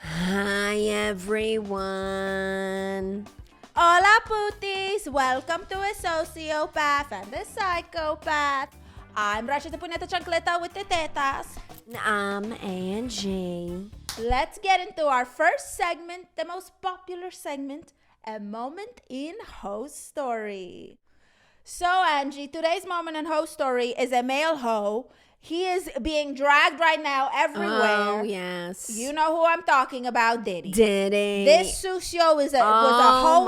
Hi everyone. Hola putis! Welcome to a Sociopath and a Psychopath. I'm Ratchetta Chancleta with the tetas. I'm Angie. Let's get into our first segment, the most popular segment, a moment in Hoe Story. So Angie, today's moment in Hoe Story is a male hoe. He is being dragged right now everywhere. Oh, yes. You know who I'm talking about, Diddy. Diddy. This Sucio was a hoe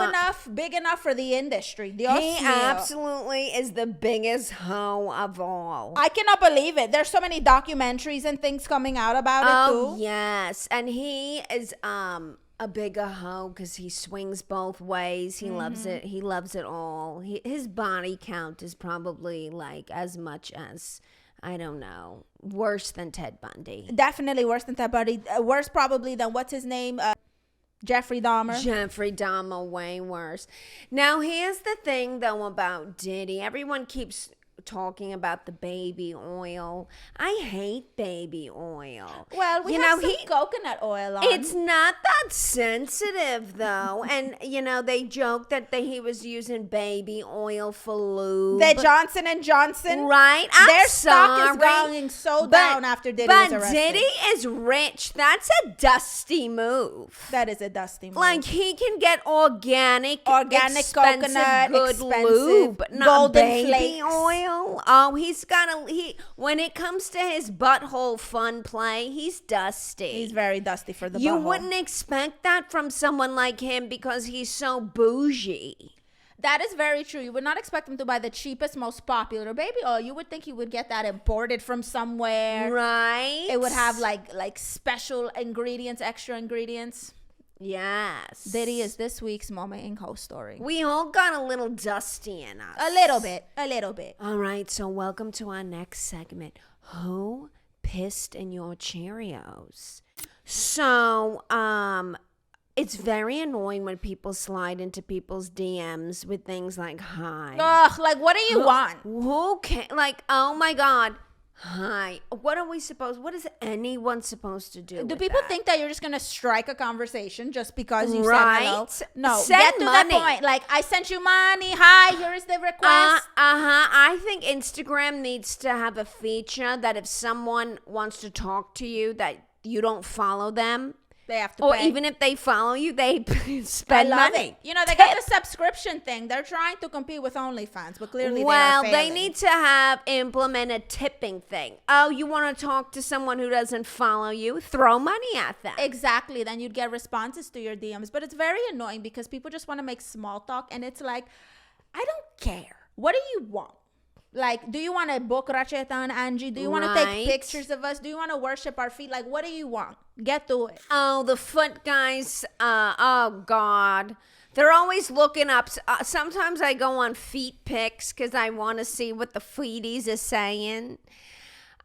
big enough for the industry. Dios he mío. absolutely is the biggest hoe of all. I cannot believe it. There's so many documentaries and things coming out about it too. Oh, yes. And he is a bigger hoe because he swings both ways. He loves it. He loves it all. His body count is probably like as much as, I don't know, worse than Ted Bundy. Definitely worse than Ted Bundy. Worse probably than what's his name? Jeffrey Dahmer. Jeffrey Dahmer, way worse. Now, here's the thing, though, about Diddy. Everyone keeps talking about the baby oil. I hate baby oil. Well, we have some coconut oil on. It's not that sensitive, though. And, they joke that he was using baby oil for lube. The Johnson & Johnson. Right? Their stock is going so down after Diddy was arrested. But Diddy is rich. That's a dusty move. That is a dusty move. Like, he can get organic coconut, good lube, not golden baby flakes. oil. Oh, when it comes to his butthole fun play, he's dusty. He's very dusty for the You butthole. wouldn't expect that from someone like him because he's so bougie. That is very true. You would not expect him to buy the cheapest, most popular baby oil. You would think he would get that imported from somewhere. Right. It would have like special ingredients, extra ingredients. Yes. Diddy is this week's moment in Hoe Story. We all got a little dusty in us. A little bit. All right, so welcome to our next segment. Who pissed in your Cheerios? So, it's very annoying when people slide into people's DMs with things like, hi. Ugh, like what do you want? Who can, like, oh my God. Hi. What is anyone supposed to do? Do people think that you're just going to strike a conversation just because you Right? said hello? No, Send get to money. the point. Like, I sent you money. Hi, here is the request. I think Instagram needs to have a feature that if someone wants to talk to you that you don't follow them, They have to or pay. even if they follow you, they spend money. It. They got the subscription thing. They're trying to compete with OnlyFans, but clearly they need to implement a tipping thing. Oh, you want to talk to someone who doesn't follow you? Throw money at them. Exactly. Then you'd get responses to your DMs. But it's very annoying because people just want to make small talk, and it's like, I don't care. What do you want? Like, do you want to book Ratchetta and Angie? Do you want to take pictures of us? Do you want to worship our feet? Like, what do you want? Get to it. Oh, the foot guys. Oh, God. They're always looking up. Sometimes I go on feet pics because I want to see what the feeties are saying.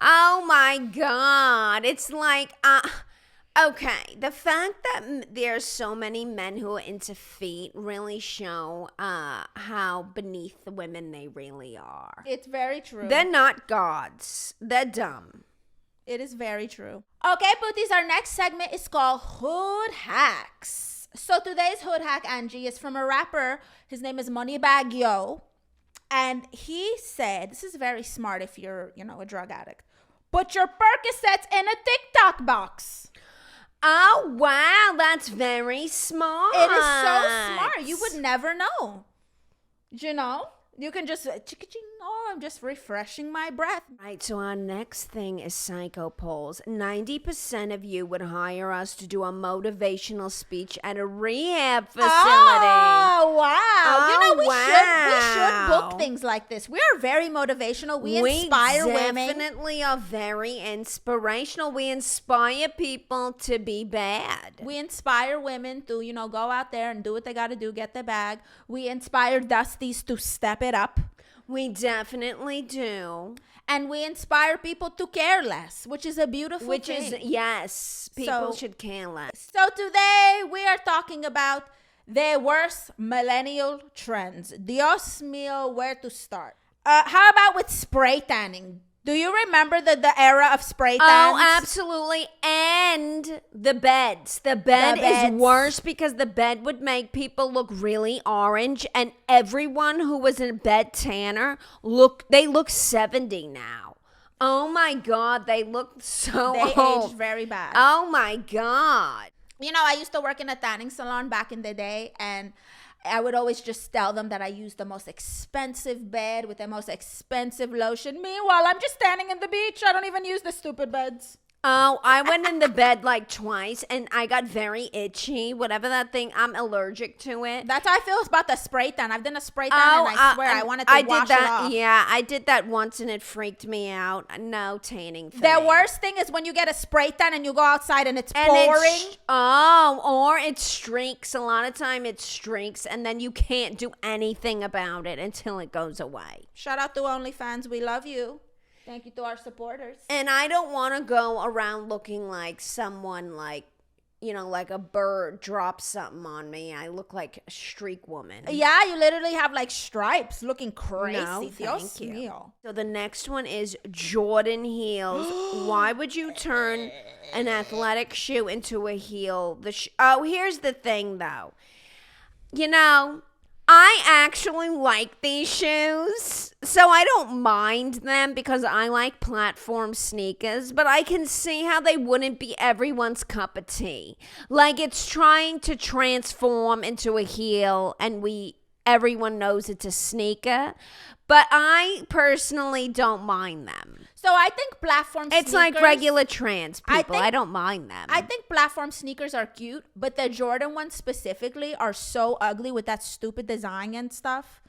Oh, my God. It's like, okay, the fact that there's so many men who are into feet really show how beneath the women they really are. It's very true. They're not gods. They're dumb. It is very true. Okay, Pooties, our next segment is called Hood Hacks. So today's Hood Hack, Angie, is from a rapper. His name is Moneybagg Yo. And he said, this is very smart if you're, a drug addict. Put your Percocets in a TikTok box. Oh, wow. That's very smart. It is so smart. You would never know. You can just, I'm just refreshing my breath. Right, so our next thing is psycho polls. 90% of you would hire us to do a motivational speech at a rehab facility. Oh, wow. Oh, we should book things like this. We are very motivational. We inspire women. We definitely are very inspirational. We inspire people to be bad. We inspire women to, go out there and do what they got to do, get the bag. We inspire Dusties to step it up. We definitely do. And we inspire people to care less, which is a beautiful thing. Yes, people should care less. So today we are talking about the worst millennial trends. Dios mío, where to start? How about with spray tanning? Do you remember the era of spray tans? Oh, absolutely. And the beds. The bed is worse because the bed would make people look really orange. And everyone who was in bed tanner, they look 70 now. Oh my God, they look so They old. aged very bad. Oh my God. You know, I used to work in a tanning salon back in the day, and I would always just tell them that I use the most expensive bed with the most expensive lotion. Meanwhile, I'm just standing in the beach. I don't even use the stupid beds. Oh, I went in the bed like twice and I got very itchy. Whatever that thing, I'm allergic to it. That's how I feel about the spray tan. I've done a spray tan and I swear I wanted to wash it off. Yeah, I did that once and it freaked me out. No tanning for The me. worst thing is when you get a spray tan and you go outside and it's pouring. Or it streaks. A lot of time it streaks and then you can't do anything about it until it goes away. Shout out to OnlyFans. We love you. Thank you to our supporters. And I don't want to go around looking like someone like a bird drops something on me. I look like a streak woman. Yeah, you literally have like stripes looking crazy. No, Dios thank you. mío. So the next one is Jordan heels. Why would you turn an athletic shoe into a heel? Here's the thing though. I actually like these shoes, so I don't mind them because I like platform sneakers, but I can see how they wouldn't be everyone's cup of tea. Like, it's trying to transform into a heel, and everyone knows it's a sneaker, but I personally don't mind them. So I think platform sneakers... It's like regular trans people. I don't mind them. I think platform sneakers are cute, but the Jordan ones specifically are so ugly with that stupid design and stuff.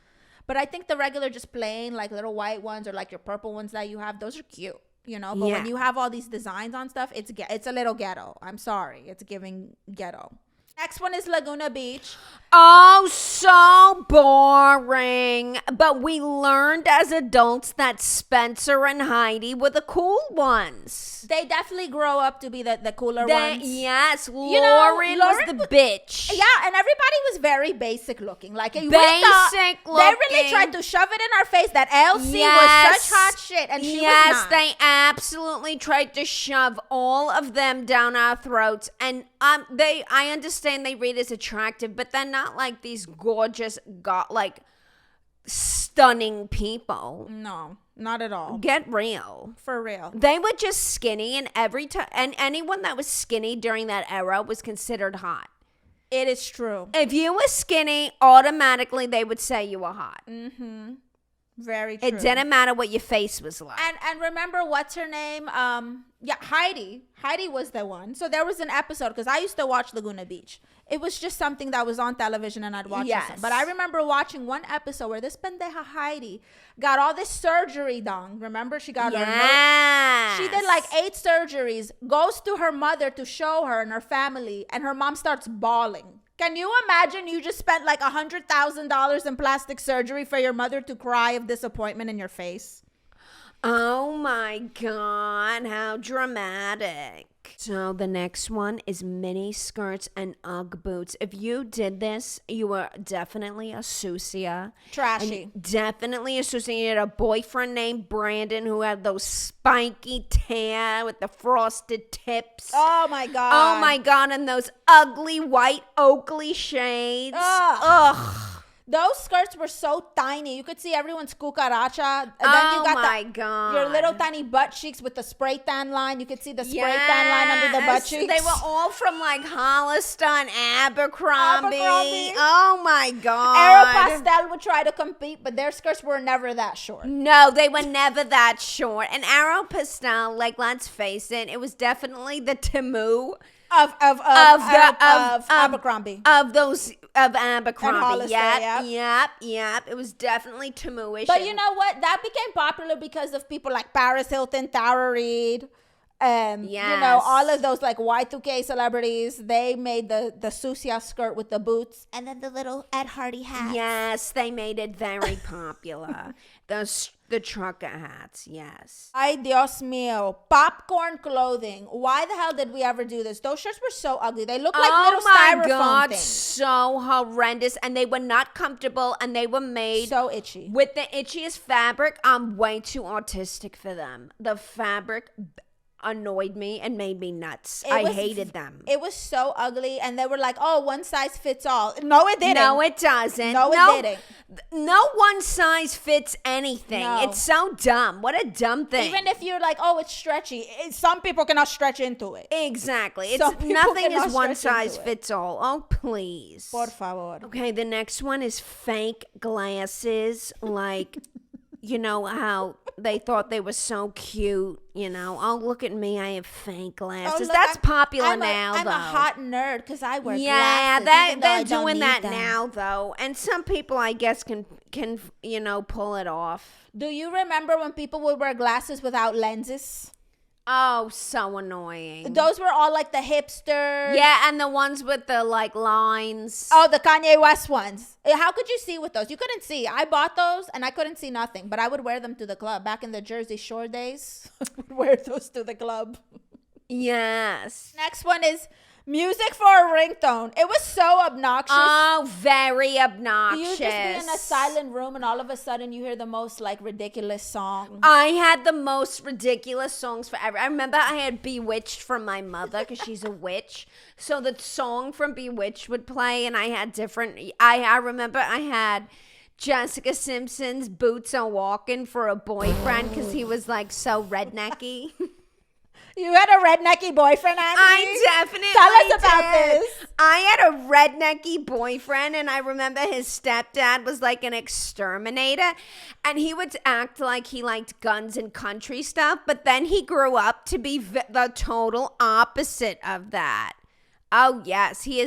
But I think the regular just plain, like little white ones or like your purple ones that you have, those are cute, But when you have all these designs on stuff, it's a little ghetto. I'm sorry. It's giving ghetto. Next one is Laguna Beach. Oh, so boring. But we learned as adults that Spencer and Heidi were the cool ones. They definitely grow up to be the cooler ones. Yes, Lauren was the bitch. Yeah, and everybody was very basic looking. Like basic looking. They really tried to shove it in our face that Elsie was such hot shit, and she was not. Yes, they absolutely tried to shove all of them down our throats. And I understand they read as attractive, but they're not like these gorgeous, stunning people. No, not at all. Get real. For real. They were just skinny, and and anyone that was skinny during that era was considered hot. It is true. If you were skinny, automatically they would say you were hot. Mm-hmm. Very true. It didn't matter what your face was like. And remember, what's her name? Heidi. Heidi was the one. So there was an episode, because I used to watch Laguna Beach. It was just something that was on television and I'd watch it. But I remember watching one episode where this pendeja Heidi got all this surgery done. Remember? She got her... She did like 8 surgeries, goes to her mother to show her and her family, and her mom starts bawling. Can you imagine you just spent like $100,000 in plastic surgery for your mother to cry of disappointment in your face? Oh my God, how dramatic. So the next one is mini skirts and Ugg boots. If you did this, you were definitely a sucia. Trashy. Definitely a sucia. You had a boyfriend named Brandon who had those spiky tan with the frosted tips. Oh my God. Oh my God, and those ugly white Oakley shades. Ugh. Those skirts were so tiny. You could see everyone's cucaracha. And then you got God. Your little tiny butt cheeks with the spray tan line. You could see the spray tan line under the butt cheeks. They were all from like Hollister and Abercrombie. Oh my God. Aeropostale would try to compete, but their skirts were never that short. No, they were never that short. And Aeropostale, like, let's face it was definitely the Temu of Abercrombie. Of Abercrombie. Yep. It was definitely Temu-ish. But you know what? That became popular because of people like Paris Hilton, Tara Reid, all of those like Y2K celebrities. They made the sucia skirt with the boots and then the little Ed Hardy hat. Yes, they made it very popular. The The trucker hats, yes. Ay, Dios mío. Popcorn clothing. Why the hell did we ever do this? Those shirts were so ugly. They look like little styrofoam God, things. so horrendous. And they were not comfortable, and they were made So itchy. with the itchiest fabric. I'm way too autistic for them. The fabric annoyed me and made me nuts. I hated them. It was so ugly, and they were like, "Oh, one size fits all." No, it didn't. No, it doesn't. No, it didn't. No one size fits anything. No. It's so dumb. What a dumb thing. Even if you're like, "Oh, it's stretchy," some people cannot stretch into it. Exactly. Some It's people nothing cannot is one stretch into size it. fits all. Oh, please. Por favor. Okay, the next one is fake glasses. Like, you know how they thought they were so cute. You know, oh, look at me, I have fake glasses. look, That's popular I'm now, I'm though. a hot nerd because I wear Yeah, glasses. even though I they're don't doing need that them. now, though. And some people, I guess, can pull it off. Do you remember when people would wear glasses without lenses? Oh, so annoying. Those were all like the hipsters. Yeah, and the ones with the like lines. Oh, the Kanye West ones. How could you see with those? You couldn't see. I bought those and I couldn't see nothing, but I would wear them to the club. Back in the Jersey Shore days, I would wear those to the club. Yes. Next one is music for a ringtone. It was so obnoxious. Oh, very obnoxious. You just be in a silent room and all of a sudden you hear the most like ridiculous song. I had the most ridiculous songs forever. I remember I had Bewitched from my mother because she's a witch. So the song from Bewitched would play, and I had different. I remember I had Jessica Simpson's Boots Are Walking for a boyfriend because he was like so rednecky. You had a rednecky boyfriend, Angie? I definitely Tell us about did. this. I had a rednecky boyfriend, and I remember his stepdad was like an exterminator, and he would act like he liked guns and country stuff, but then he grew up to be the total opposite of that. Oh, yes, he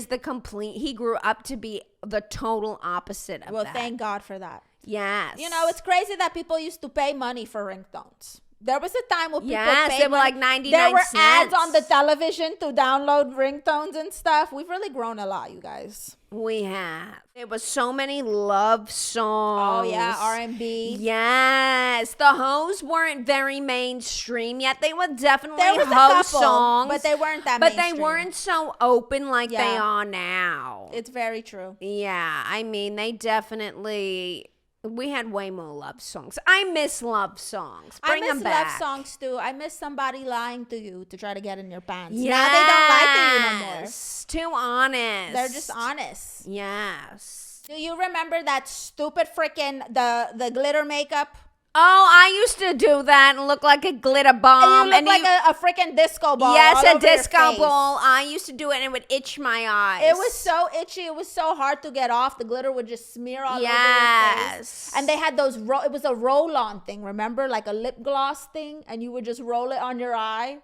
grew up to be the total opposite of that. Well, thank God for that. Yes. You know, it's crazy that people used to pay money for ringtones. There was a time when people paid they were money. like 99 There were cents. ads on the television to download ringtones and stuff. We've really grown a lot, you guys. We have. There were so many love songs. Oh, yeah, R&B. Yes. The hoes weren't very mainstream yet. They were definitely There was a hoe couple, songs. but they weren't that But mainstream. they weren't so open like they Yeah. are now. It's very true. Yeah, I mean, they definitely... We had way more love songs. I miss love songs. Bring I them miss back. love songs too. I miss somebody lying to you to try to get in your pants. Yes. Now they don't lie to you no more. Too honest. They're just honest. Yes. Do you remember that stupid freaking the glitter makeup? Oh, I used to do that and look like a glitter bomb. And you look like a freaking disco ball. Yes, all a over your disco face. ball. I used to do it and it would itch my eyes. It was so itchy. It was so hard to get off. The glitter would just smear all over your Yes. face. And they had those, it was a roll-on thing, remember? Like a lip gloss thing. And you would just roll it on your eye.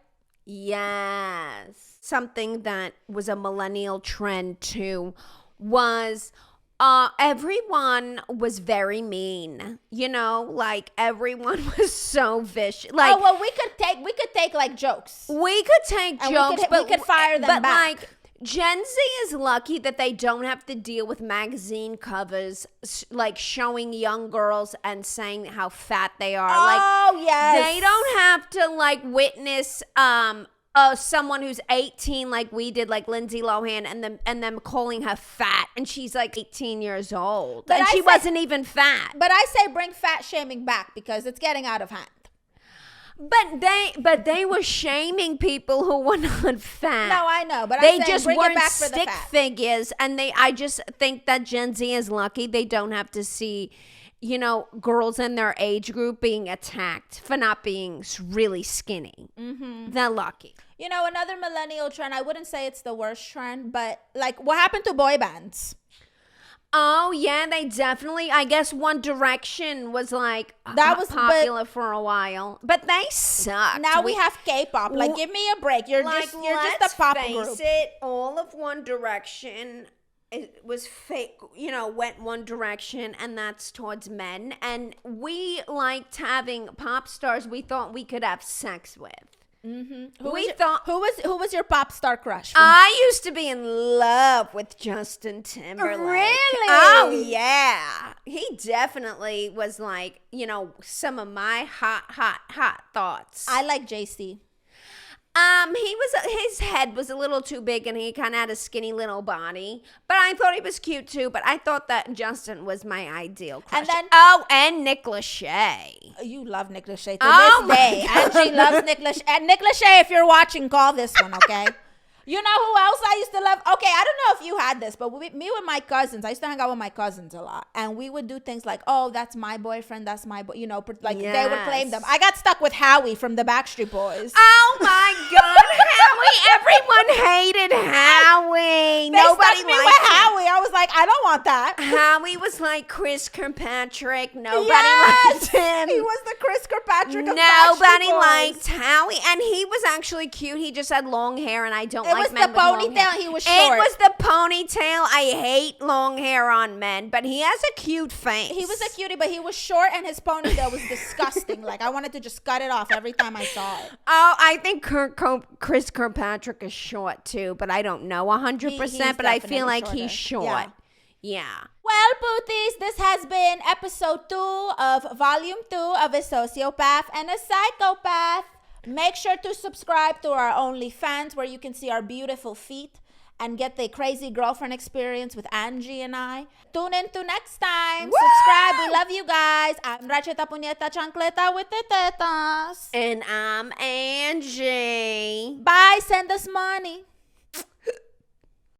Yes. Something that was a millennial trend too was... everyone was very mean, you know, like everyone was so vicious. Like, oh, well, we could take like jokes. we could take And jokes, we could fire them but back. like Gen Z is lucky that they don't have to deal with magazine covers like showing young girls and saying how fat they are. Oh, yes. They don't have to like witness someone who's 18 like we did, like Lindsay Lohan, and them calling her fat, and she's like 18 years old, But and I she say- wasn't even fat. But I say bring fat shaming back because it's getting out of hand. But they were shaming people who were not fat. No, I know, but They I'm saying just bring it weren't back for the stick fat. figures, and I just think that Gen Z is lucky they don't have to see, you know, girls in their age group being attacked for not being really skinny. Mm-hmm. They're lucky. You know, another millennial trend, I wouldn't say it's the worst trend, but like what happened to boy bands? Oh, yeah, they definitely, I guess One Direction was like That was- popular for a while, but they sucked. Now we have K-pop. Like, give me a break. You're just a pop group. Face it, all of One Direction, it was fake, you know, went one direction, and that's towards men. And we liked having pop stars we thought we could have sex with. Mm-hmm. Who was your pop star crush? I used to be in love with Justin Timberlake. Really? Oh, yeah. He definitely was like, some of my hot thoughts. I like JC. His head was a little too big and he kind of had a skinny little body, but I thought he was cute too. But I thought that Justin was my ideal crush. And Nick Lachey. You love Nick Lachey to this day. Angie loves Nick Lachey. And Nick Lachey, if you're watching, call this one, okay? You know who else I used to love? Okay, I don't know if you had this, but me with my cousins, I used to hang out with my cousins a lot. And we would do things like, oh, that's my boyfriend, that's my boy. They would claim them. I got stuck with Howie from the Backstreet Boys. Oh, my God, Howie. Everyone hated Howie. Nobody stuck me liked with him. Howie. I was like, I don't want that. Howie was like Chris Kirkpatrick. Nobody Yes! liked him. He was the Chris Kirkpatrick of Nobody Backstreet Boys. liked Howie. And he was actually cute. He just had long hair, and I don't like was men the with long hair. ponytail. He was short. It was the ponytail. I hate long hair on men, but he has a cute face. He was a cutie, but he was short, and his ponytail was disgusting. Like, I wanted to just cut it off every time I saw it. Oh, I think Chris Kirkpatrick is short too, but I don't know 100%. But I feel like shorter. he's short. Yeah. Well, Booties, this has been episode 2 of volume 2 of A Sociopath and a Psychopath. Make sure to subscribe to our OnlyFans where you can see our beautiful feet and get the crazy girlfriend experience with Angie and I. Tune in to next time. Woo! Subscribe. We love you guys. I'm Ratchetta Puñeta Chancleta with the tetas. And I'm Angie. Bye. Send us money.